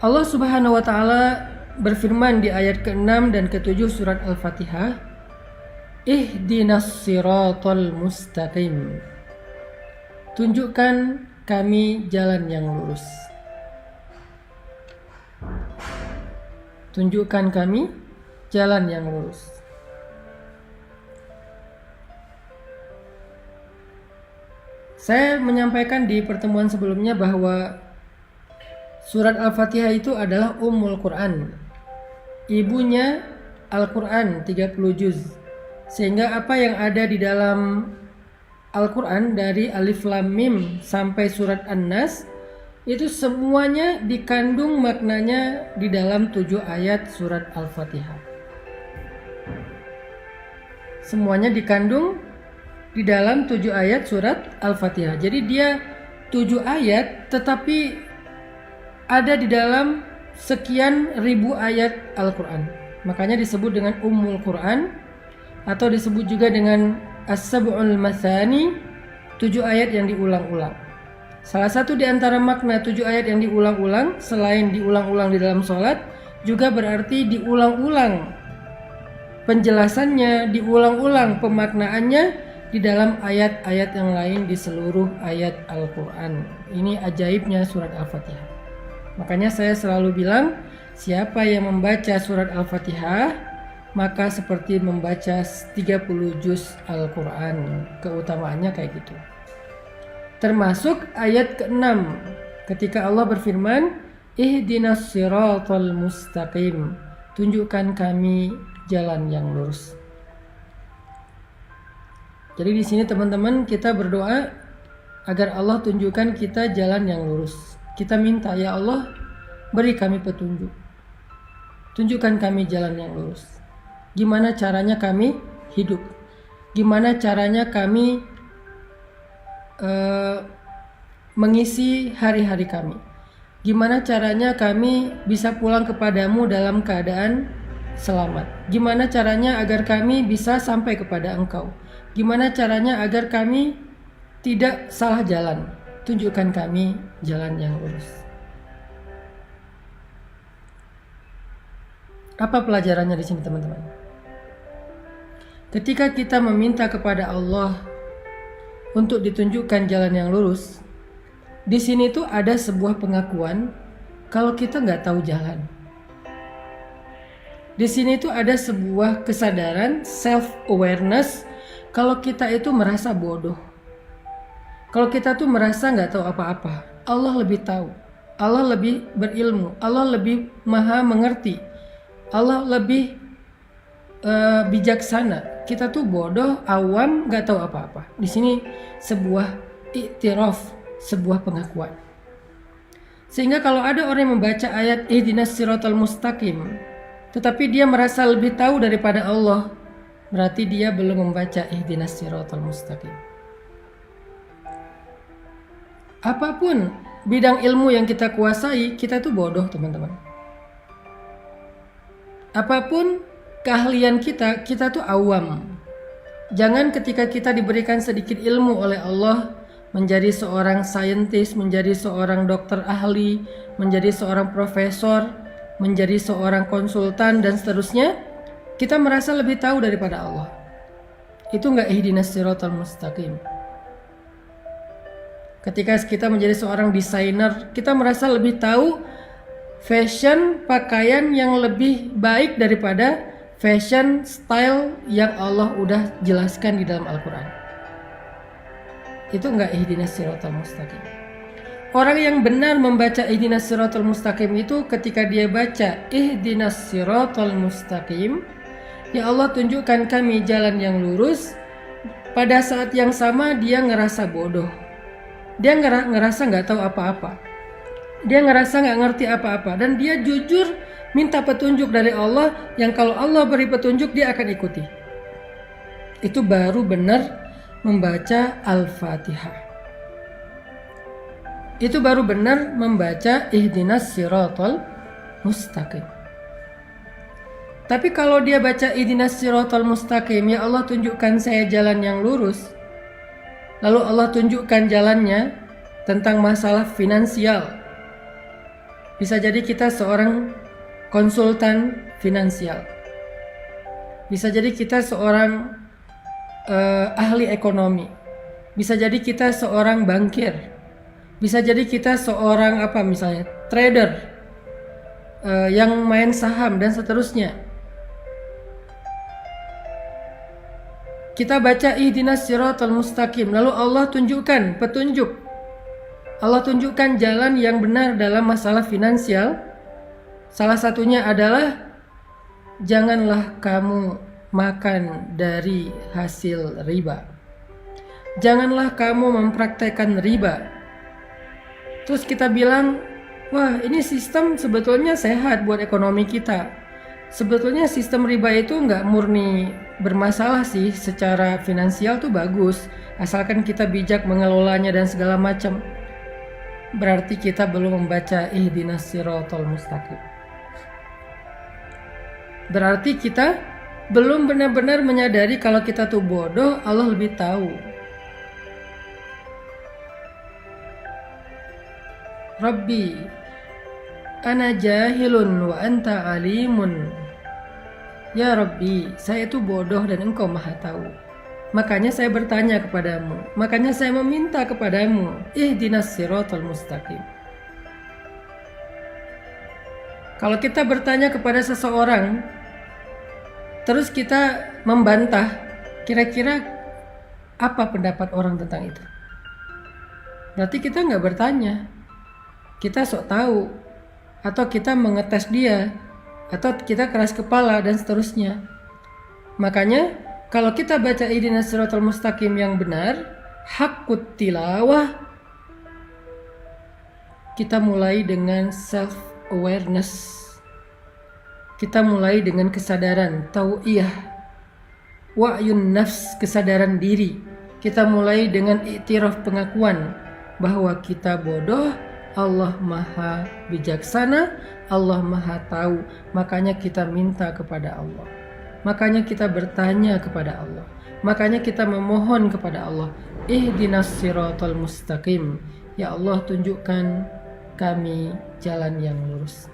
Allah Subhanahu wa taala berfirman di ayat ke-6 dan ke-7 surat Al-Fatihah, Ihdinas siratal mustaqim. Tunjukkan kami jalan yang lurus. Tunjukkan kami jalan yang lurus. Saya menyampaikan di pertemuan sebelumnya bahwa surat Al-Fatihah itu adalah Ummul Quran. Ibunya Al-Quran 30 juz. Sehingga apa yang ada di dalam Al-Quran dari Alif Lam Mim sampai surat An-Nas itu semuanya dikandung maknanya di dalam 7 ayat surat Al-Fatihah. Semuanya dikandung di dalam 7 ayat surat Al-Fatihah. Jadi dia 7 ayat tetapi ada di dalam sekian ribu ayat Al-Quran. Makanya disebut dengan Ummul Quran atau disebut juga dengan As-Sab'ul Mathani, 7 ayat yang diulang-ulang. Salah satu di antara makna 7 ayat yang diulang-ulang, selain diulang-ulang di dalam sholat, juga berarti diulang-ulang penjelasannya, diulang-ulang pemaknaannya di dalam ayat-ayat yang lain di seluruh ayat Al-Quran. Ini ajaibnya surat Al-Fatihah. Makanya saya selalu bilang, siapa yang membaca surat Al-Fatihah maka seperti membaca 30 juz Al-Quran. Keutamaannya kayak gitu. Termasuk ayat ke-6 ketika Allah berfirman, Ihdinas siratal mustaqim. Tunjukkan kami jalan yang lurus. Jadi di sini teman-teman kita berdoa agar Allah tunjukkan kita jalan yang lurus. Kita minta, ya Allah, beri kami petunjuk. Tunjukkan kami jalan yang lurus. Gimana caranya kami hidup? Gimana caranya kami mengisi hari-hari kami? Gimana caranya kami bisa pulang kepadamu dalam keadaan selamat? Gimana caranya agar kami bisa sampai kepada Engkau? Gimana caranya agar kami tidak salah jalan? Tunjukkan kami jalan yang lurus. Apa pelajarannya di sini teman-teman? Ketika kita meminta kepada Allah untuk ditunjukkan jalan yang lurus, di sini tuh ada sebuah pengakuan kalau kita nggak tahu jalan. Di sini tuh ada sebuah kesadaran, self-awareness, kalau kita itu merasa bodoh. Kalau kita tuh merasa nggak tahu apa-apa, Allah lebih tahu, Allah lebih berilmu, Allah lebih maha mengerti, Allah lebih bijaksana. Kita tuh bodoh, awam, nggak tahu apa-apa. Di sini sebuah iktiraf, sebuah pengakuan. Sehingga kalau ada orang yang membaca ayat Ihdinas siratal mustaqim, tetapi dia merasa lebih tahu daripada Allah, berarti dia belum membaca Ihdinas siratal mustaqim. Apapun bidang ilmu yang kita kuasai, kita tuh bodoh teman-teman. Apapun keahlian kita, kita tuh awam. Jangan ketika kita diberikan sedikit ilmu oleh Allah, menjadi seorang saintis, menjadi seorang dokter ahli, menjadi seorang profesor, menjadi seorang konsultan dan seterusnya, kita merasa lebih tahu daripada Allah. Itu enggak ihdinas siratal mustaqim. Ketika kita menjadi seorang desainer, kita merasa lebih tahu fashion pakaian yang lebih baik daripada fashion style yang Allah udah jelaskan di dalam Al-Quran. Itu enggak ihdinas siratal mustaqim. Orang yang benar membaca ihdinas siratal mustaqim itu ketika dia baca ihdinas siratal mustaqim, ya Allah tunjukkan kami jalan yang lurus, pada saat yang sama dia ngerasa bodoh. Dia ngerasa nggak tahu apa-apa. Dia ngerasa nggak ngerti apa-apa. Dan dia jujur minta petunjuk dari Allah, yang kalau Allah beri petunjuk dia akan ikuti. Itu baru benar membaca Al-Fatihah. Itu baru benar membaca Ihdinas siratal mustaqim. Tapi kalau dia baca Ihdinas siratal mustaqim, ya Allah tunjukkan saya jalan yang lurus, lalu Allah tunjukkan jalannya tentang masalah finansial, Bisa jadi kita seorang konsultan finansial. Bisa jadi kita seorang ahli ekonomi. Bisa jadi kita seorang bankir. Bisa jadi kita seorang misalnya trader yang main saham dan seterusnya. Kita baca ihdinas siratal mustaqim, lalu Allah tunjukkan petunjuk. Allah tunjukkan jalan yang benar dalam masalah finansial. Salah satunya adalah janganlah kamu makan dari hasil riba. Janganlah kamu mempraktekkan riba. Terus kita bilang, wah ini sistem sebetulnya sehat buat ekonomi kita. Sebetulnya sistem riba itu nggak murni bermasalah sih, secara finansial tuh bagus, asalkan kita bijak mengelolanya dan segala macam. Berarti kita belum membaca ihdinas siratal mustaqim. Berarti kita belum benar-benar menyadari kalau kita tuh bodoh, Allah lebih tahu. Rabbi, ana jahilun wa anta alimun. Ya Rabbi, saya itu bodoh dan Engkau maha tahu. Makanya saya bertanya kepadamu, makanya saya meminta kepadamu, ihdinas siratal mustaqim. Kalau kita bertanya kepada seseorang, terus kita membantah, kira-kira apa pendapat orang tentang itu? Berarti kita nggak bertanya, kita sok tahu, atau kita mengetes dia, atau kita keras kepala dan seterusnya. Makanya kalau kita baca ihdinas siratal mustaqim yang benar, haqqut tilawah, kita mulai dengan self awareness. Kita mulai dengan kesadaran tau'iyah, wa'yun nafs, kesadaran diri. Kita mulai dengan iktiraf, pengakuan bahwa kita bodoh, Allah maha bijaksana, Allah maha tahu. Makanya kita minta kepada Allah, makanya kita bertanya kepada Allah, makanya kita memohon kepada Allah, ihdinas siratal mustaqim. Ya Allah, tunjukkan kami jalan yang lurus.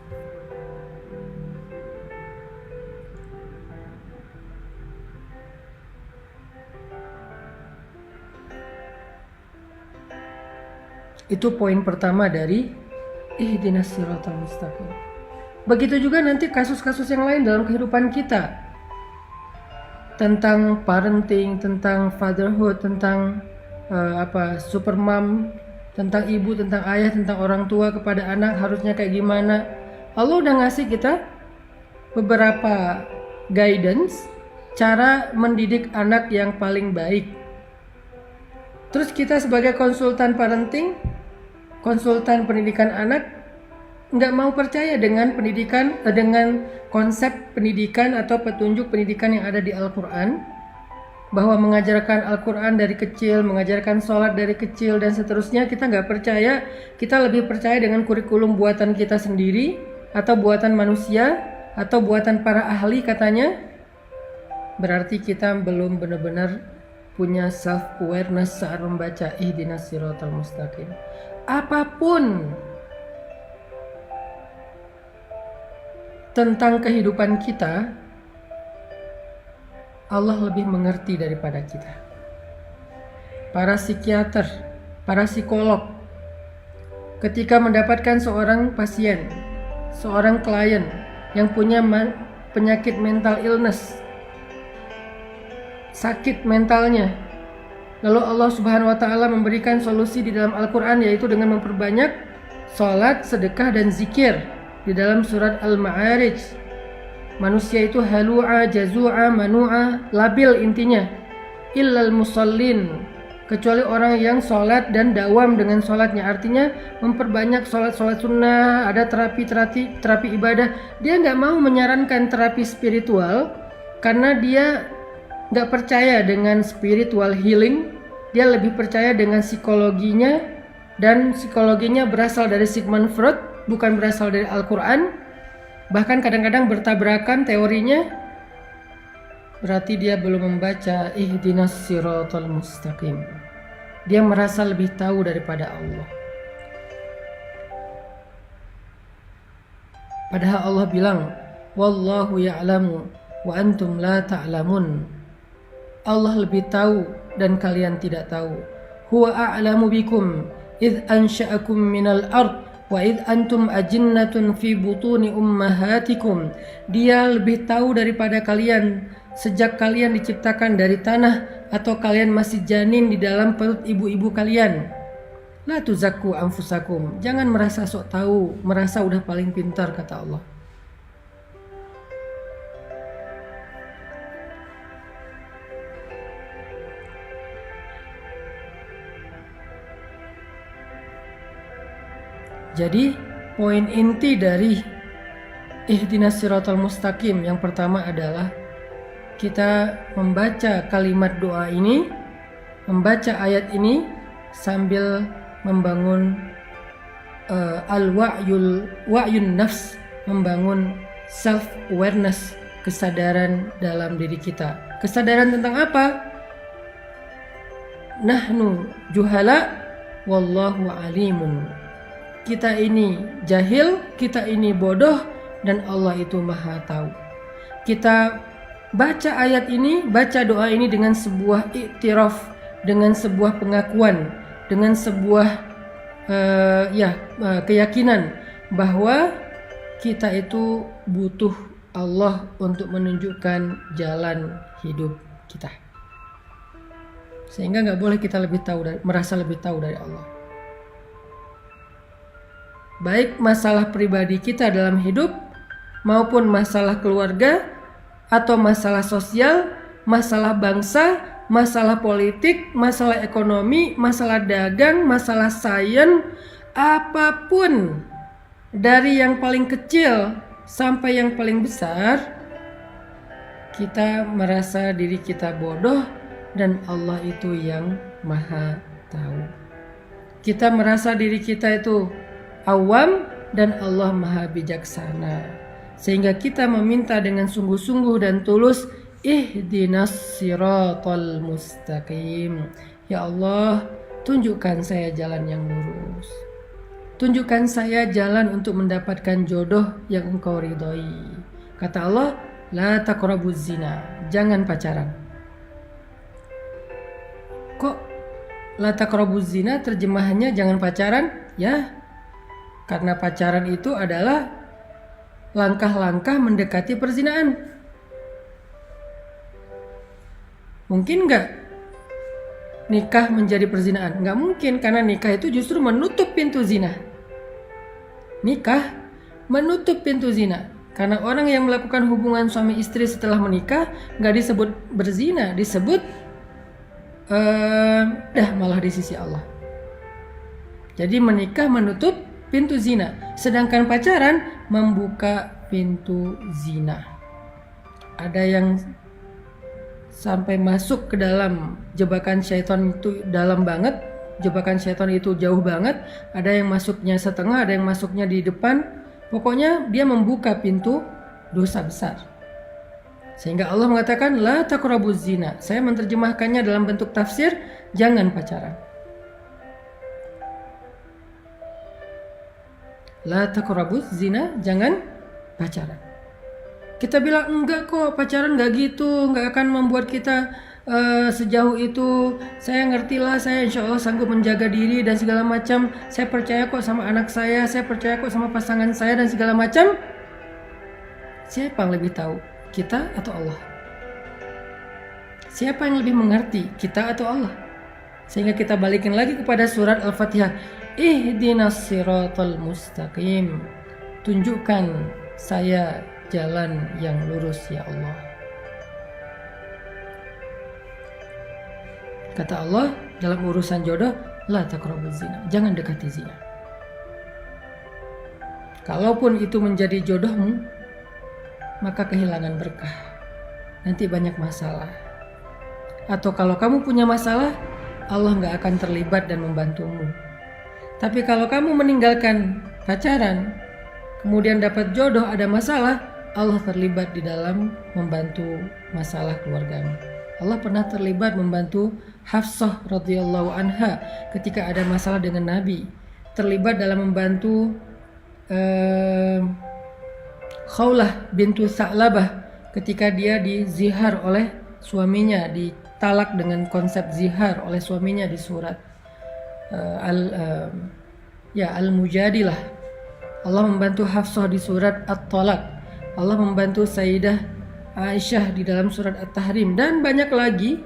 Itu poin pertama dari ihdinas siratal mustaqim. Begitu juga nanti kasus-kasus yang lain dalam kehidupan kita, tentang parenting, tentang fatherhood, tentang super mom, tentang ibu, tentang ayah, tentang orang tua kepada anak harusnya kayak gimana. Allah udah ngasih kita beberapa guidance cara mendidik anak yang paling baik. Terus kita sebagai konsultan parenting, konsultan pendidikan anak, nggak mau percaya dengan pendidikan, dengan konsep pendidikan atau petunjuk pendidikan yang ada di Al-Quran, bahwa mengajarkan Al-Quran dari kecil, mengajarkan sholat dari kecil dan seterusnya. Kita nggak percaya, kita lebih percaya dengan kurikulum buatan kita sendiri atau buatan manusia atau buatan para ahli katanya. Berarti kita belum benar-benar punya self awareness saat membaca ihdinas siratal mustaqim. Apapun tentang kehidupan kita, Allah lebih mengerti daripada kita. Para psikiater, para psikolog, ketika mendapatkan seorang pasien, seorang klien yang punya penyakit mental illness, sakit mentalnya, lalu Allah Subhanahu wa Ta'ala memberikan solusi di dalam Al-Quran, yaitu dengan memperbanyak sholat, sedekah dan zikir. Di dalam surat Al-Ma'arij, manusia itu halu'a, jazu'a, manu'a, labil intinya, illal musallin, kecuali orang yang sholat dan dawam dengan sholatnya. Artinya memperbanyak sholat sunnah, ada terapi ibadah. Dia nggak mau menyarankan terapi spiritual karena dia nggak percaya dengan spiritual healing. Dia lebih percaya dengan psikologinya, dan psikologinya berasal dari Sigmund Freud, bukan berasal dari Al-Quran. Bahkan kadang-kadang bertabrakan teorinya. Berarti dia belum membaca ihdinas siratal mustaqim. Dia merasa lebih tahu daripada Allah. Padahal Allah bilang, wallahu ya'lamu wa antum la ta'lamun. Allah lebih tahu dan kalian tidak tahu. Huwa a'lamu bikum idh ansha'akum minal ard wa idh antum ajinnatun fi butuni ummahatikum. Dia lebih tahu daripada kalian sejak kalian diciptakan dari tanah atau kalian masih janin di dalam perut ibu-ibu kalian. La tuzakku anfusakum. Jangan merasa sok tahu, merasa udah paling pintar, kata Allah. Jadi poin inti dari ihdinas siratal mustaqim yang pertama adalah kita membaca kalimat doa ini, membaca ayat ini sambil membangun wa'yun nafs, membangun self awareness, kesadaran dalam diri kita. Kesadaran tentang apa? Nahnu juhala wallahu alimun. Kita ini jahil, kita ini bodoh, dan Allah itu maha tahu. Kita baca ayat ini, baca doa ini dengan sebuah iktiraf, dengan sebuah pengakuan, dengan sebuah keyakinan bahwa kita itu butuh Allah untuk menunjukkan jalan hidup kita. Sehingga nggak boleh kita merasa lebih tahu dari Allah. Baik masalah pribadi kita dalam hidup maupun masalah keluarga atau masalah sosial, masalah bangsa, masalah politik, masalah ekonomi, masalah dagang, masalah sains, apapun dari yang paling kecil sampai yang paling besar, kita merasa diri kita bodoh dan Allah itu yang maha tahu. Kita merasa diri kita itu awam dan Allah maha bijaksana, sehingga kita meminta dengan sungguh-sungguh dan tulus, ihdinas siratal mustaqim. Ya Allah, tunjukkan saya jalan yang lurus, tunjukkan saya jalan untuk mendapatkan jodoh yang Engkau ridhoi. Kata Allah, la taqrabuz zina, jangan pacaran. Kok la taqrabuz zina terjemahannya jangan pacaran? Ya, karena pacaran itu adalah langkah-langkah mendekati perzinaan. Mungkin nggak nikah menjadi perzinaan? Nggak mungkin, karena nikah itu justru menutup pintu zina. Nikah menutup pintu zina. Karena orang yang melakukan hubungan suami istri setelah menikah nggak disebut berzina, disebut malah di sisi Allah. Jadi menikah menutup pintu zina, sedangkan pacaran membuka pintu zina. Ada yang sampai masuk ke dalam jebakan syaitan itu dalam banget, jebakan syaitan itu jauh banget. Ada yang masuknya setengah, ada yang masuknya di depan. Pokoknya dia membuka pintu dosa besar. Sehingga Allah mengatakan la taqrabuz zina. Saya menerjemahkannya dalam bentuk tafsir, jangan pacaran. La taqrabuz zina, jangan pacaran. Kita bilang enggak kok, pacaran enggak gitu, enggak akan membuat kita sejauh itu. Saya ngertilah, saya insya Allah sanggup menjaga diri dan segala macam. Saya percaya kok sama anak saya percaya kok sama pasangan saya dan segala macam. Siapa yang lebih tahu, kita atau Allah? Siapa yang lebih mengerti, kita atau Allah? Sehingga kita balikin lagi kepada surat Al-Fatihah. Ihdinas siratal mustaqim. Tunjukkan saya jalan yang lurus ya Allah. Kata Allah dalam urusan jodoh, la taqrabuz zina, jangan dekati zina. Kalaupun itu menjadi jodohmu, maka kehilangan berkah. Nanti banyak masalah. Atau kalau kamu punya masalah, Allah gak akan terlibat dan membantumu. Tapi kalau kamu meninggalkan pacaran, kemudian dapat jodoh, ada masalah, Allah terlibat di dalam membantu masalah keluargamu. Allah pernah terlibat membantu Hafsah radhiyallahu anha ketika ada masalah dengan Nabi. Terlibat dalam membantu Khawlah bintu Sa'labah ketika dia dizihar oleh suaminya, ditalak dengan konsep zihar oleh suaminya di surat Al-Mujadilah. Allah membantu Hafsah di surat At-Talaq. Allah membantu Sayyidah Aisyah di dalam surat At-Tahrim, dan banyak lagi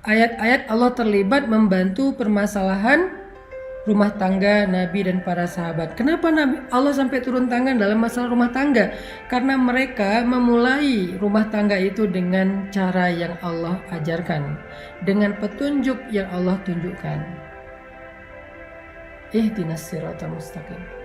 ayat-ayat Allah terlibat membantu permasalahan rumah tangga Nabi dan para sahabat. Kenapa Allah sampai turun tangan dalam masalah rumah tangga? Karena mereka memulai rumah tangga itu dengan cara yang Allah ajarkan, dengan petunjuk yang Allah tunjukkan. Ihdinas siratal mustaqim.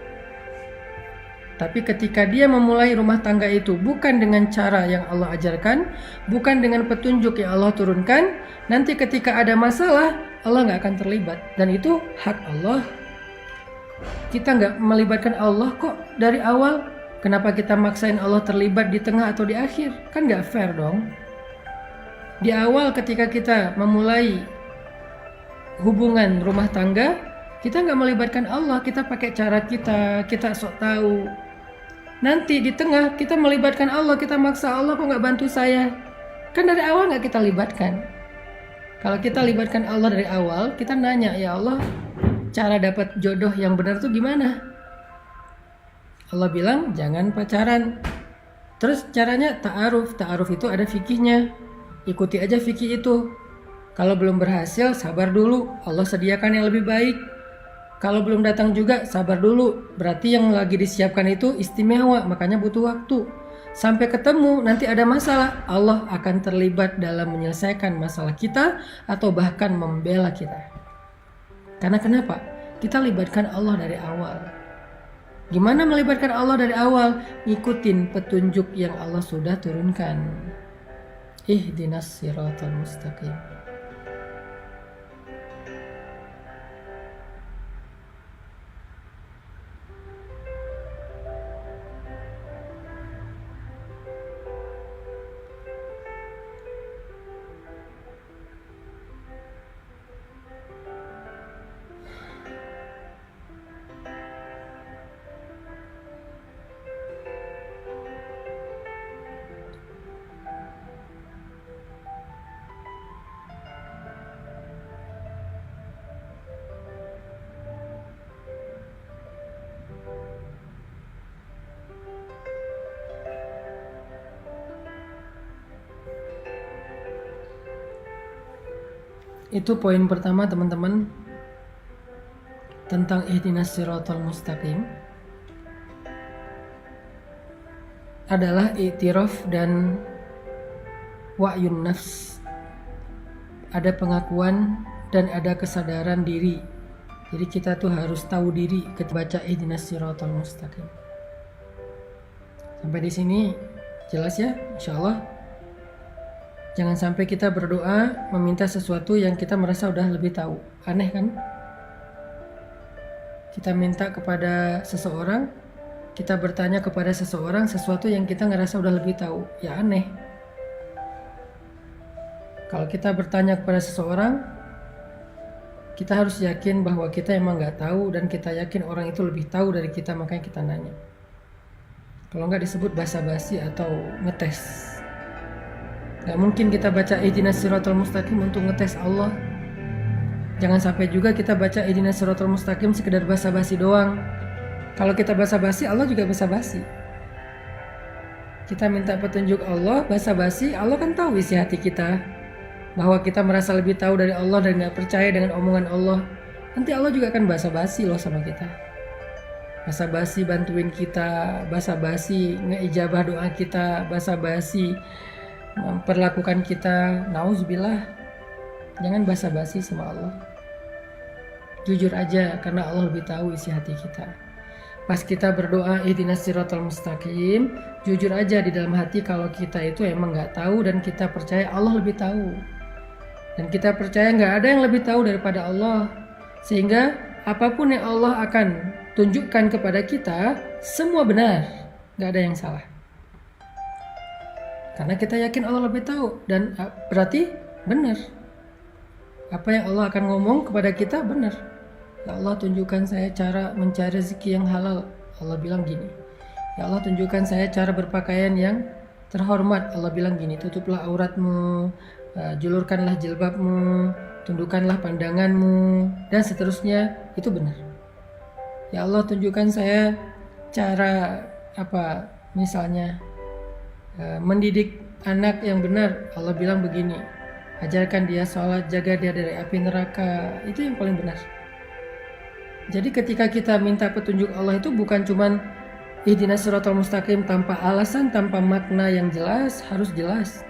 Tapi ketika dia memulai rumah tangga itu bukan dengan cara yang Allah ajarkan, bukan dengan petunjuk yang Allah turunkan, nanti ketika ada masalah, Allah nggak akan terlibat. Dan itu hak Allah. Kita nggak melibatkan Allah kok dari awal. Kenapa kita maksain Allah terlibat di tengah atau di akhir? Kan nggak fair dong. Di awal ketika kita memulai hubungan rumah tangga, kita nggak melibatkan Allah, kita pakai cara kita sok tahu. Nanti di tengah kita melibatkan Allah, kita maksa Allah, kok nggak bantu saya? Kan dari awal nggak kita libatkan. Kalau kita libatkan Allah dari awal, kita nanya, ya Allah, cara dapat jodoh yang benar tuh gimana? Allah bilang, jangan pacaran. Terus caranya ta'aruf. Ta'aruf itu ada fikihnya. Ikuti aja fikih itu. Kalau belum berhasil, sabar dulu. Allah sediakan yang lebih baik. Kalau belum datang juga, sabar dulu. Berarti yang lagi disiapkan itu istimewa, makanya butuh waktu. Sampai ketemu, nanti ada masalah, Allah akan terlibat dalam menyelesaikan masalah kita atau bahkan membela kita. Karena kenapa? Kita libatkan Allah dari awal. Gimana melibatkan Allah dari awal? Ngikutin petunjuk yang Allah sudah turunkan. Ihdinas siratal mustaqim. Itu poin pertama teman-teman, tentang ihdinas siratal mustaqim, adalah i'tiraf dan wa'yun nafs. Ada pengakuan dan ada kesadaran diri. Jadi kita tuh harus tahu diri ketika baca ihdinas siratal mustaqim. Sampai di sini jelas ya, insyaallah. Jangan sampai kita berdoa meminta sesuatu yang kita merasa udah lebih tahu. Aneh kan? Kita minta kepada seseorang, kita bertanya kepada seseorang sesuatu yang kita ngerasa udah lebih tahu. Ya aneh. Kalau kita bertanya kepada seseorang, kita harus yakin bahwa kita emang nggak tahu dan kita yakin orang itu lebih tahu dari kita, makanya kita nanya. Kalau nggak disebut basa-basi atau ngetes. Gak mungkin kita baca ihdinas siratal mustaqim untuk ngetes Allah. Jangan sampai juga kita baca ihdinas siratal mustaqim sekedar basa-basi doang. Kalau kita basa-basi, Allah juga basa-basi. Kita minta petunjuk Allah, basa-basi, Allah kan tahu isi hati kita. Bahwa kita merasa lebih tahu dari Allah dan gak percaya dengan omongan Allah. Nanti Allah juga akan basa-basi loh sama kita. Basa-basi bantuin kita, basa-basi ngeijabah doa kita, basa-basi memperlakukan kita. Nauzubillah. Jangan basa-basi sama Allah. Jujur aja, karena Allah lebih tahu isi hati kita. Pas kita berdoa ihdinas siratal mustaqim, jujur aja di dalam hati kalau kita itu emang gak tahu dan kita percaya Allah lebih tahu. Dan kita percaya gak ada yang lebih tahu daripada Allah. Sehingga apapun yang Allah akan tunjukkan kepada kita, semua benar, gak ada yang salah. Karena kita yakin Allah lebih tahu, dan berarti benar. Apa yang Allah akan ngomong kepada kita benar. Ya Allah, tunjukkan saya cara mencari rezeki yang halal. Allah bilang gini, Ya Allah, tunjukkan saya cara berpakaian yang terhormat. Allah bilang gini, tutuplah auratmu, julurkanlah jilbabmu, tundukkanlah pandanganmu, dan seterusnya. Itu benar. Ya Allah, tunjukkan saya cara misalnya mendidik anak yang benar. Allah bilang begini, ajarkan dia sholat, jaga dia dari api neraka. Itu yang paling benar. Jadi ketika kita minta petunjuk Allah itu bukan cuman ihdinas siratal mustaqim tanpa alasan, tanpa makna yang jelas, harus jelas.